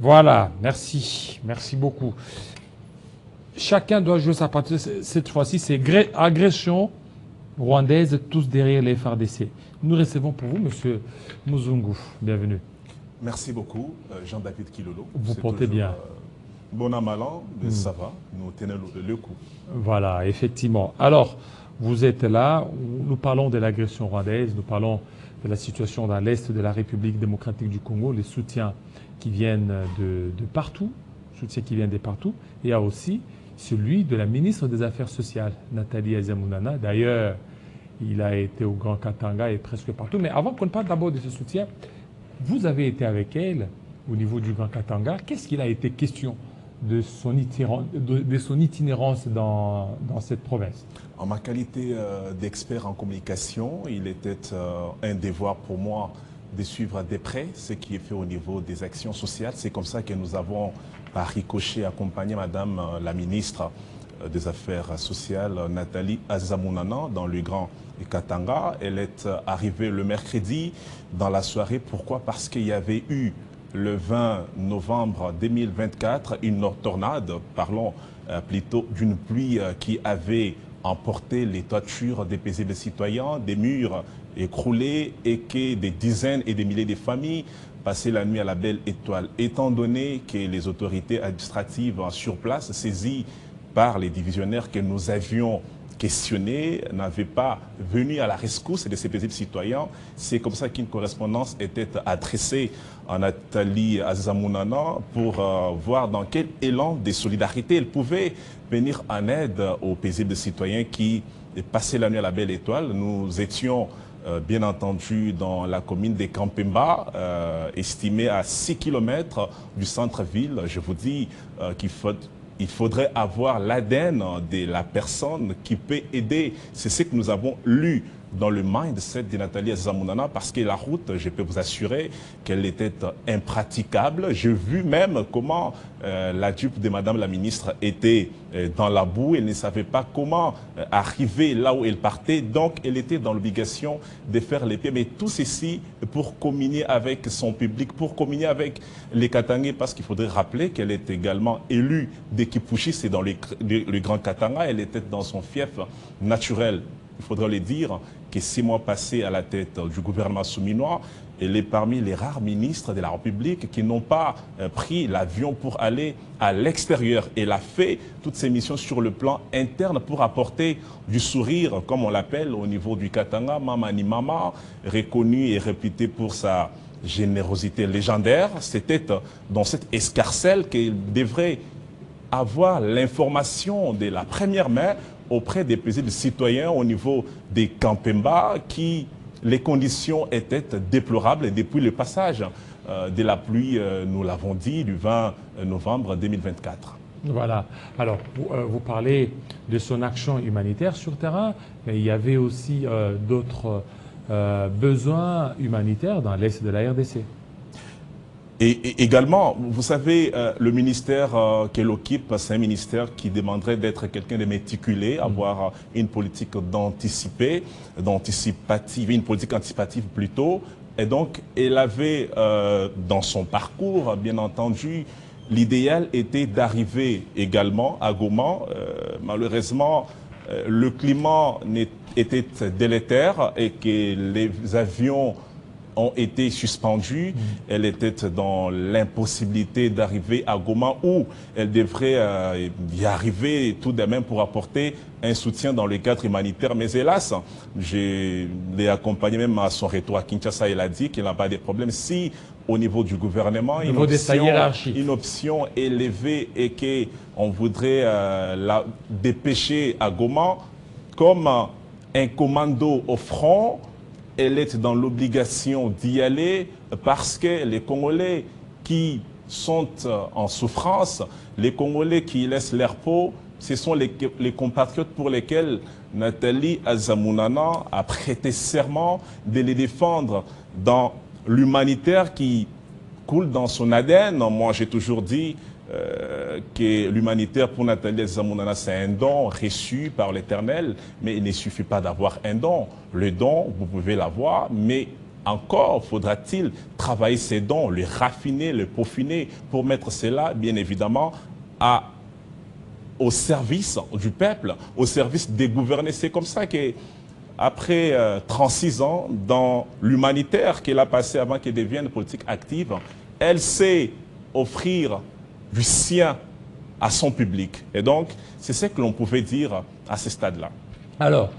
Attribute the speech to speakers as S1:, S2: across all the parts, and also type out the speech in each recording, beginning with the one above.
S1: Voilà, merci. Merci beaucoup. Chacun doit jouer sa partie. Cette fois-ci, c'est agression rwandaise, tous derrière les FARDC. Nous recevons pour vous, Monsieur Muzungu. Bienvenue.
S2: Merci beaucoup, Jean-David Kilolo.
S1: Vous
S2: C'est
S1: portez
S2: toujours,
S1: bien.
S2: Bon an, mal an, mais ça va, nous tenons le coup.
S1: Voilà, effectivement. Alors, vous êtes là, nous parlons de l'agression rwandaise, nous parlons de la situation dans l'Est de la République démocratique du Congo, les soutiens qui viennent de partout, soutiens qui viennent de partout. Et il y a aussi celui de la ministre des Affaires sociales, Nathalie Azamounana. D'ailleurs, il a été au Grand Katanga et presque partout. Mais avant qu'on ne parle d'abord de ce soutien, vous avez été avec elle au niveau du Grand Katanga. Qu'est-ce qu'il a été question de son itinérance dans cette province?
S2: En ma qualité d'expert en communication, il était un devoir pour moi de suivre de près ce qui est fait au niveau des actions sociales. C'est comme ça que nous avons, par ricochet, accompagné Madame la ministre des Affaires sociales, Nathalie Azamounana, dans le Grand Katanga. Elle est arrivée le mercredi dans la soirée. Pourquoi? Parce qu'il y avait eu le 20 novembre 2024 une tornade, parlons plutôt d'une pluie qui avait emporté les toitures des paisibles citoyens, des murs écroulés et que des dizaines et des milliers de familles passaient la nuit à la belle étoile. Étant donné que les autorités administratives sur place, saisies par les divisionnaires que nous avions questionnés, n'avaient pas venu à la rescousse de ces paisibles citoyens, c'est comme ça qu'une correspondance était adressée à Nathalie Azamounana pour voir dans quel élan de solidarité elle pouvait venir en aide aux paisibles citoyens qui passaient la nuit à la belle étoile. Nous étions bien entendu dans la commune de Kampemba, estimée à 6 km du centre-ville. Je vous dis qu'il faudrait avoir l'ADN de la personne qui peut aider. C'est ce que nous avons lu dans le mindset de Nathalie Azamounana, parce que la route, je peux vous assurer qu'elle était impraticable. J'ai vu même comment la jupe de Madame la ministre était dans la boue. Elle ne savait pas comment arriver là où elle partait. Donc, elle était dans l'obligation de faire les pieds. Mais tout ceci pour communier avec son public, pour communier avec les Katangais, parce qu'il faudrait rappeler qu'elle est également élue de Kipushi, c'est dans le Grand Katanga. Elle était dans son fief naturel. Il faudra le dire que 6 mois passés à la tête du gouvernement souminois, elle est parmi les rares ministres de la République qui n'ont pas pris l'avion pour aller à l'extérieur. Elle a fait toutes ses missions sur le plan interne pour apporter du sourire, comme on l'appelle au niveau du Katanga. Mamani Mama, reconnue et réputée pour sa générosité légendaire. C'était dans cette escarcelle qu'elle devrait avoir l'information de la première main auprès des paisibles citoyens au niveau des Kampemba, qui les conditions étaient déplorables depuis le passage de la pluie, nous l'avons dit, du 20 novembre 2024.
S1: Voilà. Alors, vous parlez de son action humanitaire sur terrain, mais il y avait aussi d'autres besoins humanitaires dans l'Est de la RDC.
S2: Et également, vous savez, le ministère qu'elle occupe, c'est un ministère qui demanderait d'être quelqu'un de méticulé, avoir une politique d'anticipative, une politique anticipative plutôt. Et donc, elle avait, dans son parcours, bien entendu, l'idéal était d'arriver également à Goma. Malheureusement, le climat était délétère et que les avions ont été suspendus. Elle était dans l'impossibilité d'arriver à Goma, où elle devrait y arriver tout de même pour apporter un soutien dans le cadre humanitaire. Mais hélas, je l'ai accompagné même à son retour à Kinshasa. Elle a dit qu'il n'a pas de problème. Si au niveau du gouvernement, une option élevée et qu'on voudrait la dépêcher à Goma comme un commando au front, elle est dans l'obligation d'y aller parce que les Congolais qui sont en souffrance, les Congolais qui laissent leur peau, ce sont les compatriotes pour lesquels Nathalie Azamounana a prêté serment de les défendre dans l'humanitaire qui coule dans son ADN. Moi, j'ai toujours dit que l'humanitaire pour Nathalie Azamounana, c'est un don reçu par l'Éternel, mais il ne suffit pas d'avoir un don. Le don, vous pouvez l'avoir, mais encore faudra-t-il travailler ces dons, les raffiner, les peaufiner pour mettre cela, bien évidemment, au service du peuple, au service des gouvernés. C'est comme ça qu'après 36 ans, dans l'humanitaire qu'elle a passé avant qu'elle devienne politique active, elle sait offrir du sien à son public. Et donc, c'est ce que l'on pouvait dire à ce stade-là.
S1: Alors,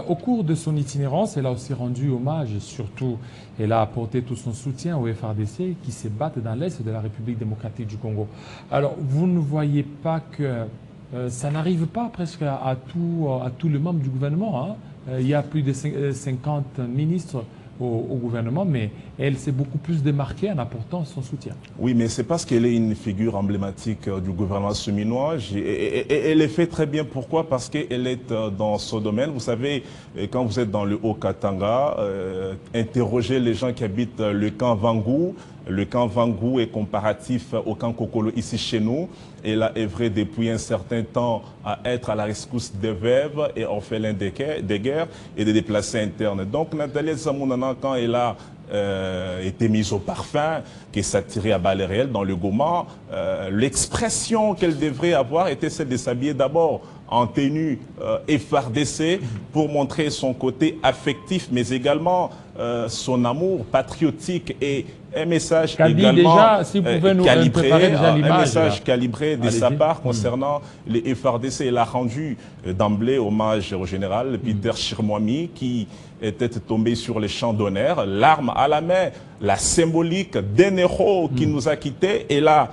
S1: au cours de son itinérance, elle a aussi rendu hommage et surtout, elle a apporté tout son soutien aux FARDC qui se battent dans l'Est de la République démocratique du Congo. Alors, vous ne voyez pas que ça n'arrive pas presque à tous les membres du gouvernement, hein? Il y a plus de 50 ministres au gouvernement, mais elle s'est beaucoup plus démarquée en apportant son soutien.
S2: Oui, mais c'est parce qu'elle est une figure emblématique du gouvernement seminois. Et elle est fait très bien. Pourquoi? Parce qu'elle est dans ce domaine. Vous savez, quand vous êtes dans le Haut-Katanga, interrogez les gens qui habitent le camp Vangou. Le camp Vangou est comparatif au camp Kokolo ici chez nous. Elle a œuvré depuis un certain temps à être à la rescousse des veuves et orphelins des guerres et des déplacés internes. Donc Nathalie Zamounana, quand elle a été mise au parfum, qui s'est tirée à balles réelles dans le Goma, l'expression qu'elle devrait avoir était celle de s'habiller d'abord en tenue FARDC pour montrer son côté affectif, mais également son amour patriotique et un message également
S1: déjà, si vous pouvez nous
S2: calibré,
S1: déjà
S2: un message
S1: là.
S2: calibré de sa part concernant les FARDC. Elle a rendu d'emblée hommage au général Peter Chirmouami qui était tombé sur les champs d'honneur, l'arme à la main, la symbolique d'un héros qui nous a quittés. Et là,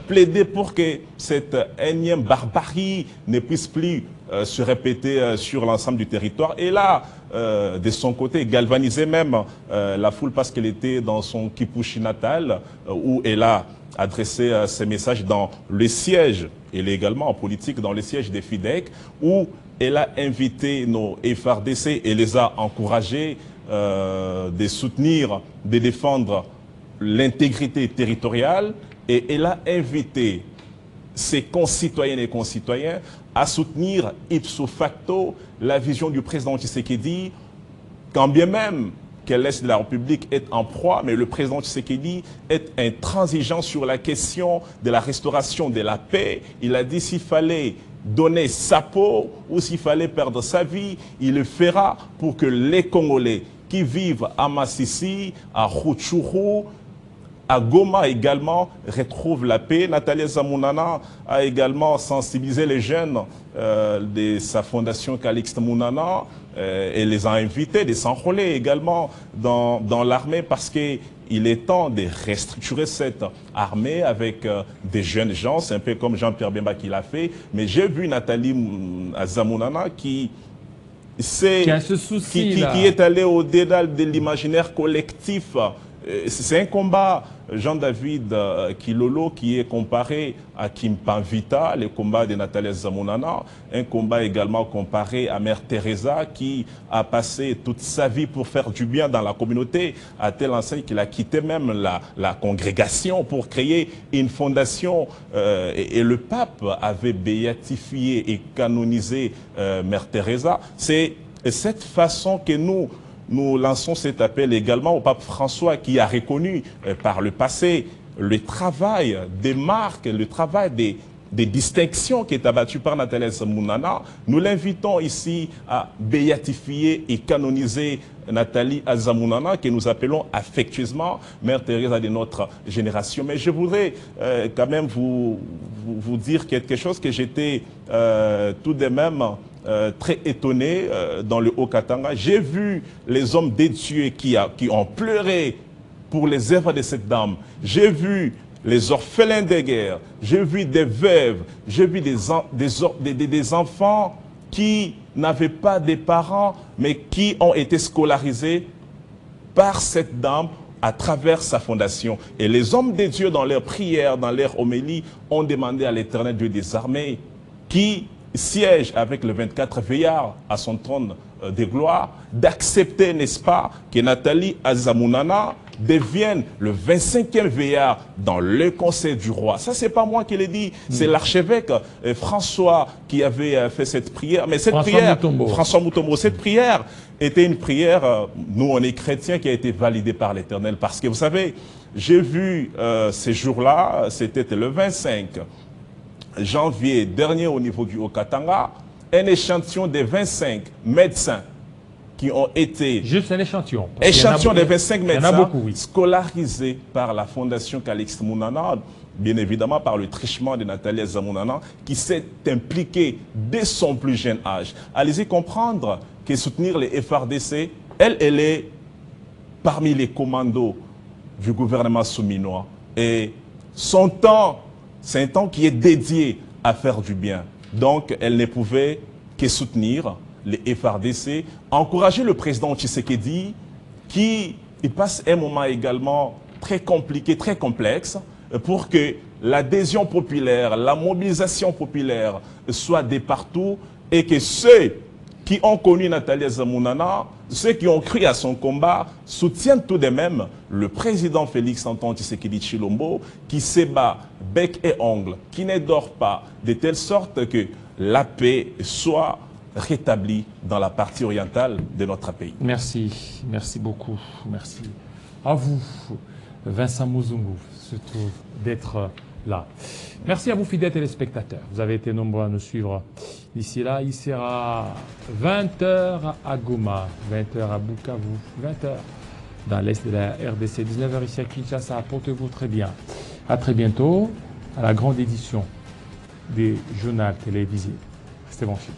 S2: plaider pour que cette énième barbarie ne puisse plus se répéter sur l'ensemble du territoire. Et là, de son côté, galvaniser même la foule parce qu'elle était dans son Kipushi natal, où elle a adressé ses messages dans le siège, elle est également en politique, dans le siège des FIDEC, où elle a invité nos FARDC et les a encouragés de soutenir, de défendre l'intégrité territoriale. Et elle a invité ses concitoyennes et concitoyens à soutenir ipso facto la vision du président Tshisekedi, quand bien même que l'Est de la République est en proie, mais le président Tshisekedi est intransigeant sur la question de la restauration de la paix. Il a dit s'il fallait donner sa peau ou s'il fallait perdre sa vie, il le fera pour que les Congolais qui vivent à Massissi, à Rutshuru, à Goma également, retrouve la paix. Nathalie Zamounana a également sensibilisé les jeunes de sa fondation Calixte Mounana et les a invités de s'enrôler également dans l'armée parce qu'il est temps de restructurer cette armée avec des jeunes gens. C'est un peu comme Jean-Pierre Bemba qui l'a fait. Mais j'ai vu Nathalie Zamounana qui est allée au-delà de l'imaginaire collectif. C'est un combat, Jean-David Kilolo, qui est comparé à Kimpanvita, le combat de Nathalie Zamounana, un combat également comparé à Mère Teresa, qui a passé toute sa vie pour faire du bien dans la communauté, à telle enseigne qu'il a quitté même la congrégation pour créer une fondation. Et le pape avait béatifié et canonisé Mère Teresa. C'est cette façon que nous lançons cet appel également au pape François qui a reconnu par le passé le travail des marques, le travail des distinctions qui est abattu par Nathalie Zamounana. Nous l'invitons ici à béatifier et canoniser Nathalie Zamounana, que nous appelons affectueusement Mère Teresa de notre génération. Mais je voudrais quand même vous dire quelque chose que j'étais tout de même très étonné dans le Haut-Katanga. J'ai vu les hommes des dieux qui ont pleuré pour les œuvres de cette dame. J'ai vu les orphelins de guerre, j'ai vu des veuves, j'ai vu des enfants qui n'avaient pas de parents, mais qui ont été scolarisés par cette dame à travers sa fondation. Et les hommes de Dieu, dans leurs prières, dans leurs homélies, ont demandé à l'Éternel Dieu des armées, qui siège avec le 24 veillards à son trône de gloire, d'accepter, n'est-ce pas, que Nathalie Zamounana devienne le 25e veillard dans le conseil du roi. Ça, c'est pas moi qui l'ai dit, c'est l'archevêque François qui avait fait cette prière. Mais cette prière, François Mutombo, cette prière était une prière, nous on est chrétiens, qui a été validée par l'Éternel. Parce que vous savez, j'ai vu ces jours-là, c'était le 25 janvier dernier au niveau du Haut-Katanga, un échantillon des 25 médecins qui ont été...
S1: Juste un échantillon.
S2: Échantillon des 25 médecins
S1: beaucoup, oui,
S2: scolarisés par la Fondation Calixte Mounana, bien évidemment par le trichement de Nathalie Zamounana, qui s'est impliquée dès son plus jeune âge. Allez-y comprendre que soutenir les FRDC, elle est parmi les commandos du gouvernement souminois. Et son temps, c'est un temps qui est dédié à faire du bien. Donc, elle ne pouvait que soutenir les FRDC, encourager le président Tshisekedi, qui passe un moment également très compliqué, très complexe, pour que l'adhésion populaire, la mobilisation populaire soit de partout et que ceux qui ont connu Nathalie Zamounana, ceux qui ont cru à son combat, soutiennent tout de même le président Félix Antoine Tshisekedi Tshilombo, qui se bat bec et ongle, qui ne dort pas, de telle sorte que la paix soit rétablie dans la partie orientale de notre pays.
S1: Merci, merci beaucoup. Merci à vous, Vincent Muzungu, surtout d'être là. Merci à vous, fidèles téléspectateurs. Vous avez été nombreux à nous suivre d'ici là. Il sera 20h à Goma, 20h à Bukavu, 20h dans l'est de la RDC, 19h ici à Kinshasa. Portez-vous très bien. À très bientôt à la grande édition des journaux télévisés. Restez branchés.